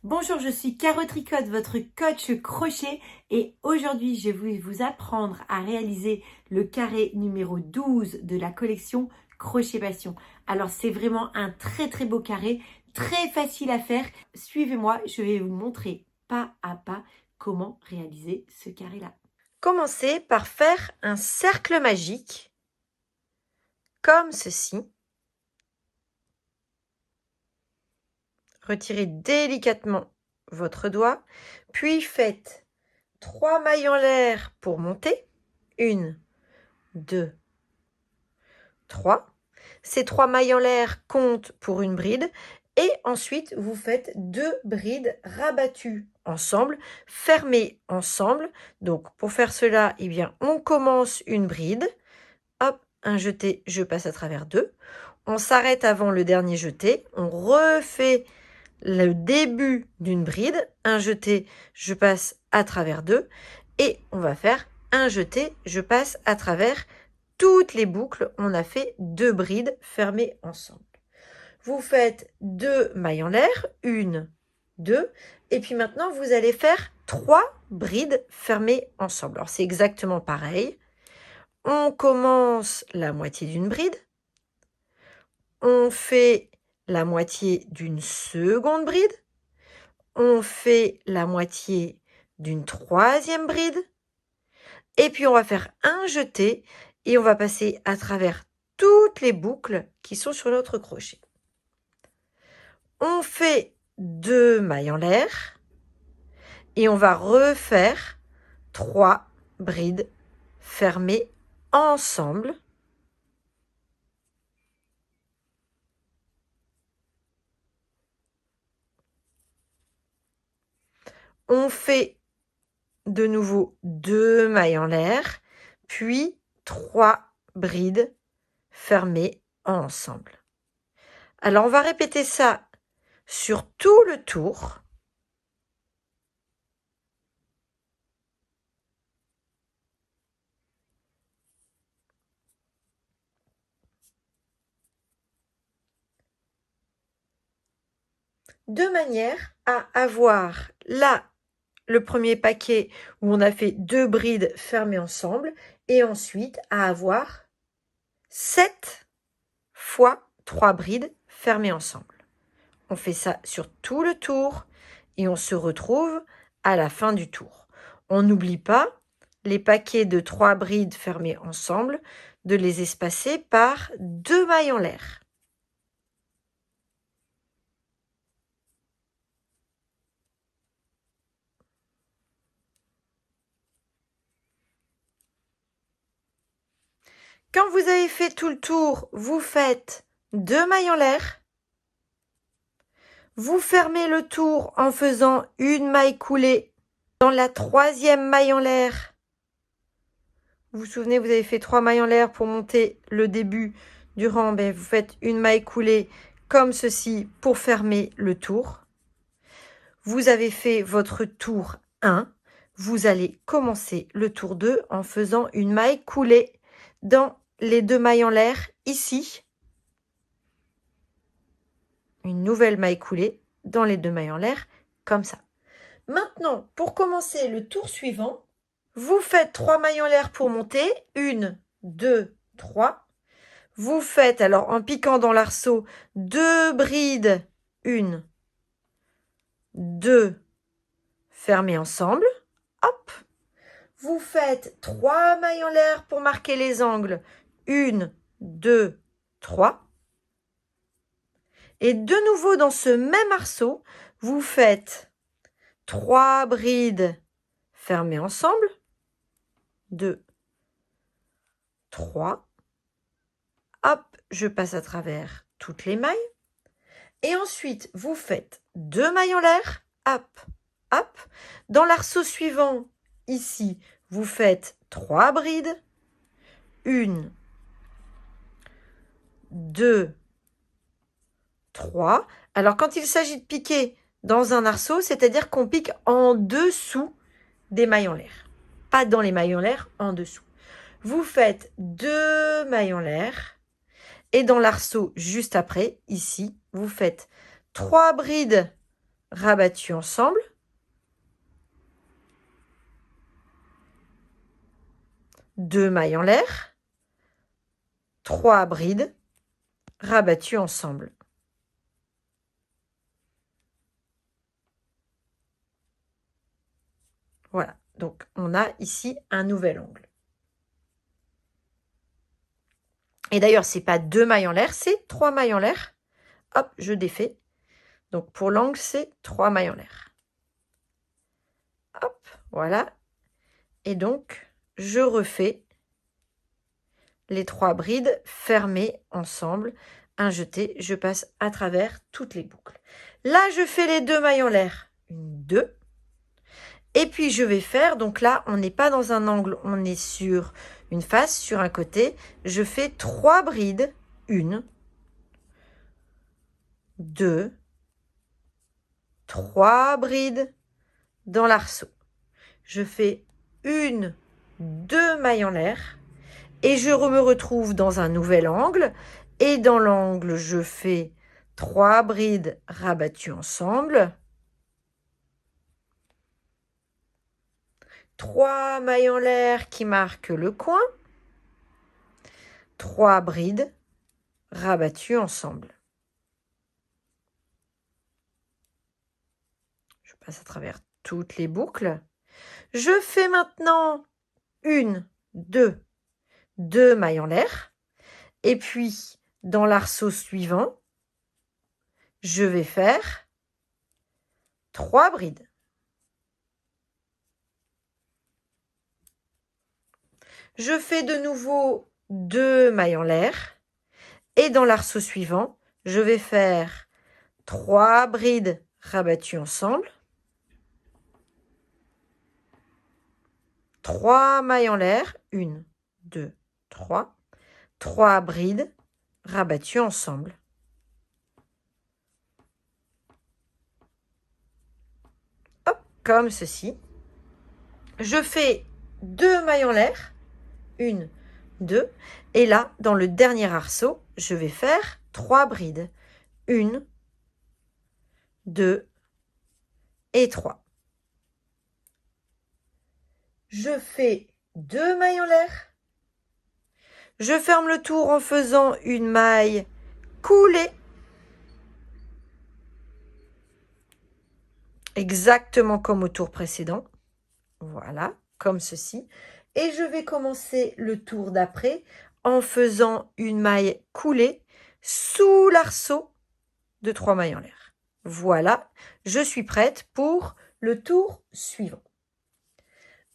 Bonjour, je suis Caro Tricotte, votre coach crochet et aujourd'hui je vais vous apprendre à réaliser le carré numéro 12 de la collection Crochet Passion. Alors c'est vraiment un très beau carré, très facile à faire. Suivez-moi, je vais vous montrer pas à pas comment réaliser ce carré-là. Commencez par faire un cercle magique comme ceci. Retirez délicatement votre doigt, puis faites 3 mailles en l'air pour monter. 1, 2, 3. Ces 3 mailles en l'air comptent pour une bride et ensuite vous faites 2 brides rabattues ensemble, fermées ensemble. Donc pour faire cela, eh bien, on commence une bride. Hop, un jeté, je passe à travers 2. On s'arrête avant le dernier jeté. On refait le début d'une bride. Un jeté, je passe à travers 2. Et on va faire un jeté, je passe à travers toutes les boucles. On a fait 2 brides fermées ensemble. Vous faites 2 mailles en l'air. 1, 2. Et puis maintenant, vous allez faire 3 brides fermées ensemble. Alors, c'est exactement pareil. On commence la moitié d'une bride. On fait la moitié d'une seconde bride. On fait la moitié d'une troisième bride. Et puis on va faire un jeté et on va passer à travers toutes les boucles qui sont sur notre crochet. On fait 2 mailles en l'air et on va refaire 3 brides fermées ensemble. On fait de nouveau 2 mailles en l'air, puis 3 brides fermées ensemble. Alors, on va répéter ça sur tout le tour. De manière à avoir là le premier paquet où on a fait 2 brides fermées ensemble et ensuite à avoir 7 fois 3 brides fermées ensemble. On fait ça sur tout le tour et on se retrouve à la fin du tour. On n'oublie pas les paquets de 3 brides fermées ensemble, de les espacer par 2 mailles en l'air. Quand vous avez fait tout le tour, vous faites 2 mailles en l'air. Vous fermez le tour en faisant une maille coulée dans la troisième maille en l'air. Vous vous souvenez, vous avez fait 3 mailles en l'air pour monter le début du rang. Vous faites une maille coulée comme ceci pour fermer le tour. Vous avez fait votre tour 1. Vous allez commencer le tour 2 en faisant une maille coulée dans les 2 mailles en l'air ici. Une nouvelle maille coulée dans les 2 mailles en l'air comme ça. Maintenant, pour commencer le tour suivant, vous faites 3 mailles en l'air pour monter. 1, 2, 3. Vous faites, alors en piquant dans l'arceau, 2 brides. 1, 2, fermées ensemble. Hop. Vous faites 3 mailles en l'air pour marquer les angles. 1, 2, 3. Et de nouveau dans ce même arceau, vous faites 3 brides fermées ensemble. 2, 3. Hop, je passe à travers toutes les mailles. Et ensuite, vous faites 2 mailles en l'air. Hop, hop. Dans l'arceau suivant, ici, vous faites 3 brides. 1, 2, 3. Alors, quand il s'agit de piquer dans un arceau, c'est-à-dire qu'on pique en dessous des mailles en l'air. Pas dans les mailles en l'air, en dessous. Vous faites 2 mailles en l'air. Et dans l'arceau juste après, ici, vous faites 3 brides rabattus ensemble. 2 mailles en l'air. 3 brides rabattues ensemble. Voilà, donc on a ici un nouvel angle. Et d'ailleurs, ce n'est pas 2 mailles en l'air, c'est 3 mailles en l'air. Hop, je défais. Donc pour l'angle, c'est 3 mailles en l'air. Hop, voilà. Et donc, je refais les 3 brides fermées ensemble. Un jeté, je passe à travers toutes les boucles. Là, je fais les 2 mailles en l'air. 1, 2. Et puis, je vais faire, donc là, on n'est pas dans un angle, on est sur une face, sur un côté. Je fais 3 brides. 1, 2, 3 brides dans l'arceau. Je fais 1, 2 mailles en l'air. Et je me retrouve dans un nouvel angle. Et dans l'angle, je fais 3 brides rabattues ensemble. 3 mailles en l'air qui marquent le coin. 3 brides rabattues ensemble. Je passe à travers toutes les boucles. Je fais maintenant 1, 2, 2 mailles en l'air. Et puis, dans l'arceau suivant, je vais faire 3 brides. Je fais de nouveau 2 mailles en l'air. Et dans l'arceau suivant, je vais faire 3 brides rabattues ensemble. 3 mailles en l'air. 1, 2, 3. 3 brides rabattues ensemble. Hop, comme ceci. Je fais 2 mailles en l'air. 1, 2. Et là, dans le dernier arceau, je vais faire 3 brides. 1, 2 et 3. Je fais 2 mailles en l'air. Je ferme le tour en faisant une maille coulée. Exactement comme au tour précédent. Voilà, comme ceci. Et je vais commencer le tour d'après en faisant une maille coulée sous l'arceau de 3 mailles en l'air. Voilà, je suis prête pour le tour suivant.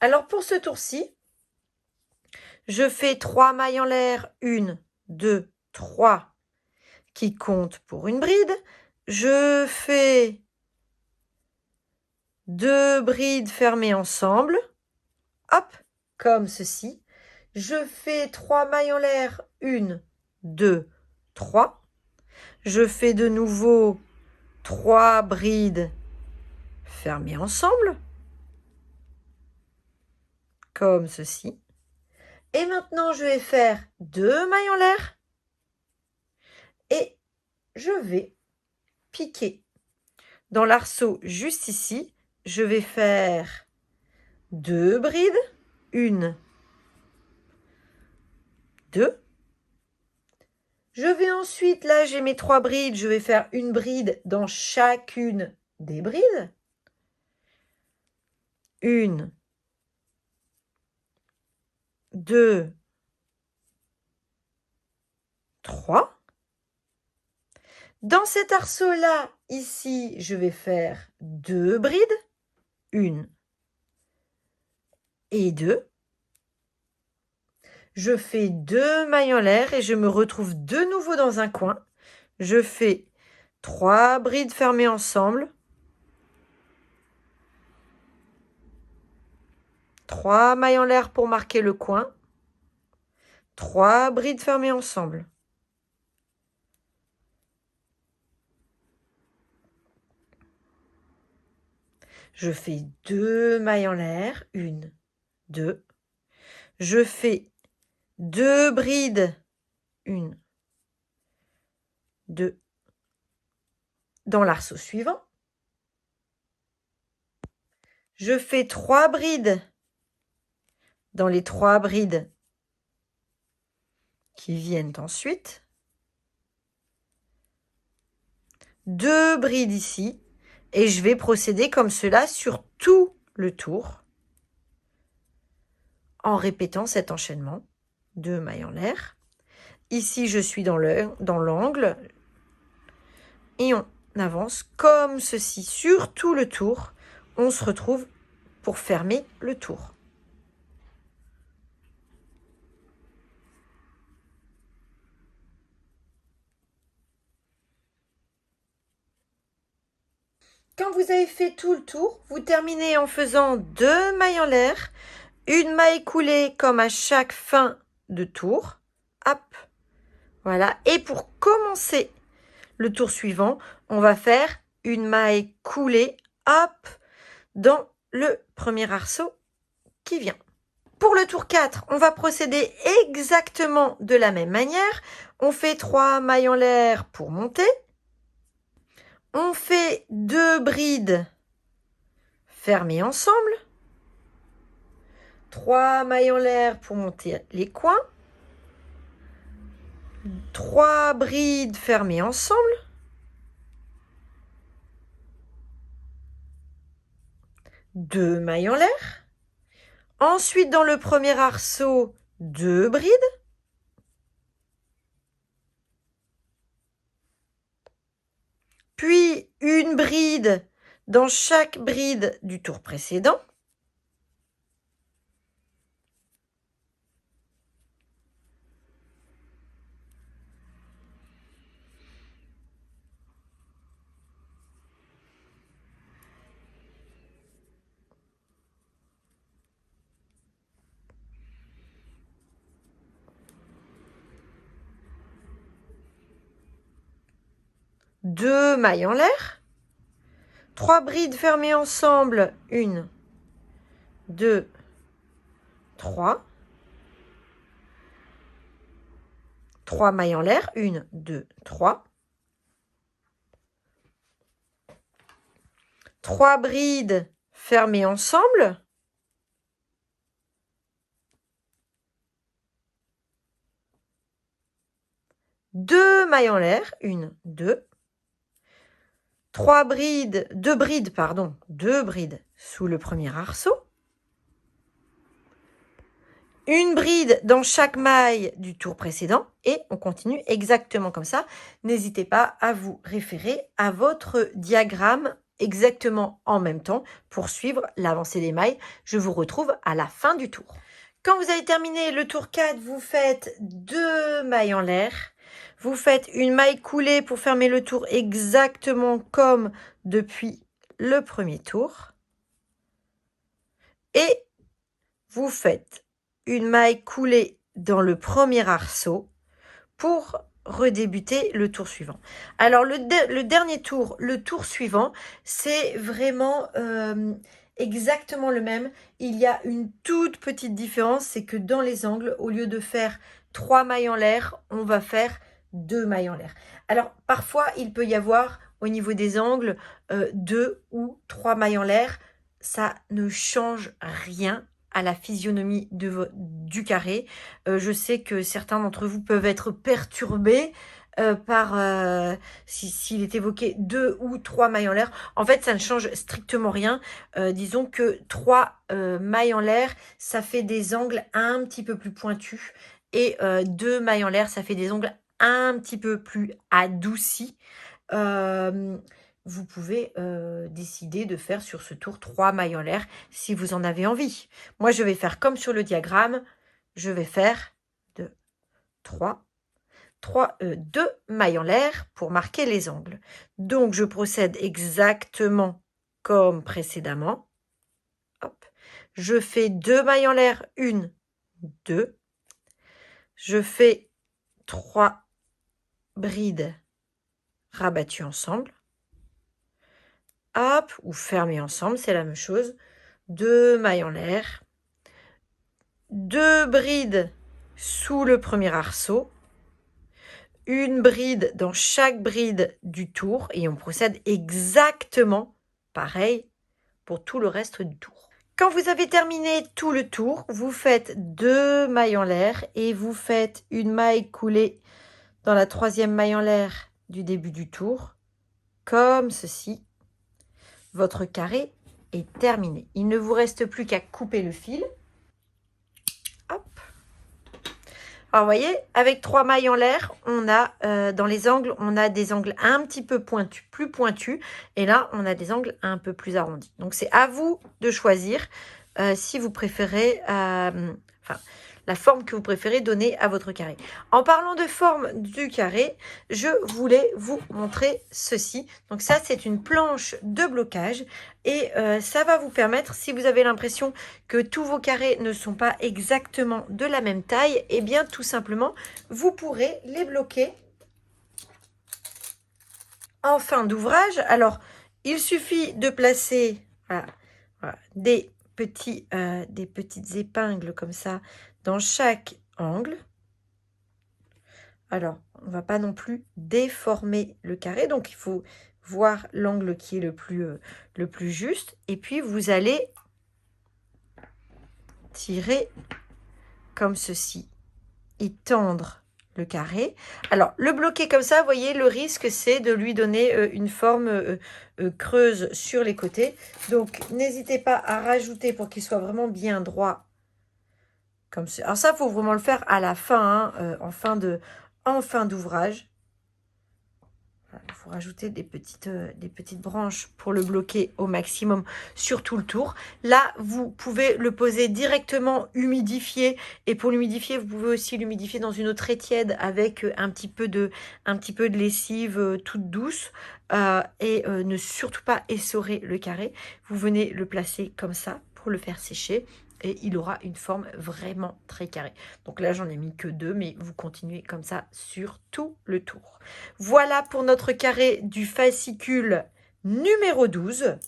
Alors pour ce tour-ci, je fais 3 mailles en l'air, 1, 2, 3 qui comptent pour une bride. Je fais 2 brides fermées ensemble. Hop, comme ceci. Je fais 3 mailles en l'air, 1, 2, 3. Je fais de nouveau 3 brides fermées ensemble. Comme ceci. Et maintenant, je vais faire 2 mailles en l'air. Et je vais piquer. Dans l'arceau juste ici, je vais faire 2 brides. 1, 2. Je vais ensuite, là j'ai mes 3 brides, je vais faire une bride dans chacune des brides. 1, 2, 3. Dans cet arceau-là, ici, je vais faire 2 brides. 1 et 2. Je fais 2 mailles en l'air et je me retrouve de nouveau dans un coin. Je fais 3 brides fermées ensemble. 3 mailles en l'air pour marquer le coin. 3 brides fermées ensemble. Je fais 2 mailles en l'air. 1, 2. Je fais 2 brides. 1, 2. Dans l'arceau suivant. Je fais 3 brides dans les 3 brides qui viennent ensuite. 2 brides ici. Et je vais procéder comme cela sur tout le tour en répétant cet enchaînement. 2 mailles en l'air. Ici, je suis dans l'angle et on avance comme ceci sur tout le tour. On se retrouve pour fermer le tour. Quand vous avez fait tout le tour, vous terminez en faisant 2 mailles en l'air, une maille coulée comme à chaque fin de tour. Hop, voilà. Et pour commencer le tour suivant, on va faire une maille coulée, hop, dans le premier arceau qui vient. Pour le tour 4, on va procéder exactement de la même manière. On fait 3 mailles en l'air pour monter. On fait 2 brides fermées ensemble. 3 mailles en l'air pour monter les coins. 3 brides fermées ensemble. 2 mailles en l'air. Ensuite, dans le premier arceau, 2 brides. Puis une bride dans chaque bride du tour précédent. Deux mailles en l'air. 3 brides fermées ensemble. 1, 2, 3. 3 mailles en l'air. 1, 2, 3. 3 brides fermées ensemble. 2 mailles en l'air. 1, 2. 2 brides sous le premier arceau. Une bride dans chaque maille du tour précédent et on continue exactement comme ça. N'hésitez pas à vous référer à votre diagramme exactement en même temps pour suivre l'avancée des mailles. Je vous retrouve à la fin du tour. Quand vous avez terminé le tour 4, vous faites 2 mailles en l'air. Vous faites une maille coulée pour fermer le tour exactement comme depuis le premier tour. Et vous faites une maille coulée dans le premier arceau pour redébuter le tour suivant. Alors le dernier tour, le tour suivant, c'est vraiment exactement le même. Il y a une toute petite différence, c'est que dans les angles, au lieu de faire 3 mailles en l'air, on va faire 2 mailles en l'air. Alors parfois, il peut y avoir au niveau des angles 2 ou 3 mailles en l'air. Ça ne change rien à la physionomie du carré. Je sais que certains d'entre vous peuvent être perturbés par s'il est évoqué 2 ou 3 mailles en l'air. En fait, ça ne change strictement rien. Disons que 3 mailles en l'air, ça fait des angles un petit peu plus pointus. Et 2 mailles en l'air, ça fait des angles un petit peu plus adoucis. Vous pouvez décider de faire sur ce tour 3 mailles en l'air si vous en avez envie. Moi, je vais faire comme sur le diagramme. Je vais faire 2 mailles en l'air pour marquer les angles. Donc, je procède exactement comme précédemment. Hop. Je fais 2 mailles en l'air. 1, 2. Je fais 3 brides rabattues ensemble. Hop, ou fermées ensemble, c'est la même chose. 2 mailles en l'air. 2 brides sous le premier arceau. Une bride dans chaque bride du tour. Et on procède exactement pareil pour tout le reste du tour. Quand vous avez terminé tout le tour, vous faites 2 mailles en l'air et vous faites une maille coulée dans la 3e maille en l'air du début du tour, comme ceci. Votre carré est terminé. Il ne vous reste plus qu'à couper le fil. Hop. Alors, vous voyez, avec 3 mailles en l'air, on a dans les angles, on a des angles un petit peu pointus, plus pointus. Et là, on a des angles un peu plus arrondis. Donc, c'est à vous de choisir si vous préférez, la forme que vous préférez donner à votre carré. En parlant de forme du carré, je voulais vous montrer ceci. Donc ça, c'est une planche de blocage et ça va vous permettre, si vous avez l'impression que tous vos carrés ne sont pas exactement de la même taille, eh bien tout simplement, vous pourrez les bloquer en fin d'ouvrage. Alors, il suffit de placer des petites épingles comme ça dans chaque angle. Alors, on ne va pas non plus déformer le carré, donc il faut voir l'angle qui est le plus juste. Et puis, vous allez tirer comme ceci et tendre le carré. Alors, le bloquer comme ça, vous voyez, le risque, c'est de lui donner une forme creuse sur les côtés. Donc, n'hésitez pas à rajouter pour qu'il soit vraiment bien droit. Comme ça. Alors ça, il faut vraiment le faire à la fin, hein, en fin d'ouvrage. Il faut rajouter des petites branches pour le bloquer au maximum sur tout le tour. Là, vous pouvez le poser directement humidifié. Et pour l'humidifier, vous pouvez aussi l'humidifier dans une eau très tiède avec un petit peu de lessive toute douce. Et ne surtout pas essorer le carré. Vous venez le placer comme ça pour le faire sécher. Et il aura une forme vraiment très carrée. Donc là, j'en ai mis que 2, mais vous continuez comme ça sur tout le tour. Voilà pour notre carré du fascicule numéro 12.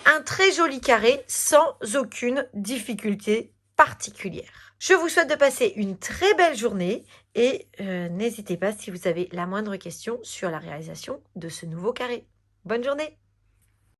Un très joli carré sans aucune difficulté particulière. Je vous souhaite de passer une très belle journée et n'hésitez pas si vous avez la moindre question sur la réalisation de ce nouveau carré. Bonne journée!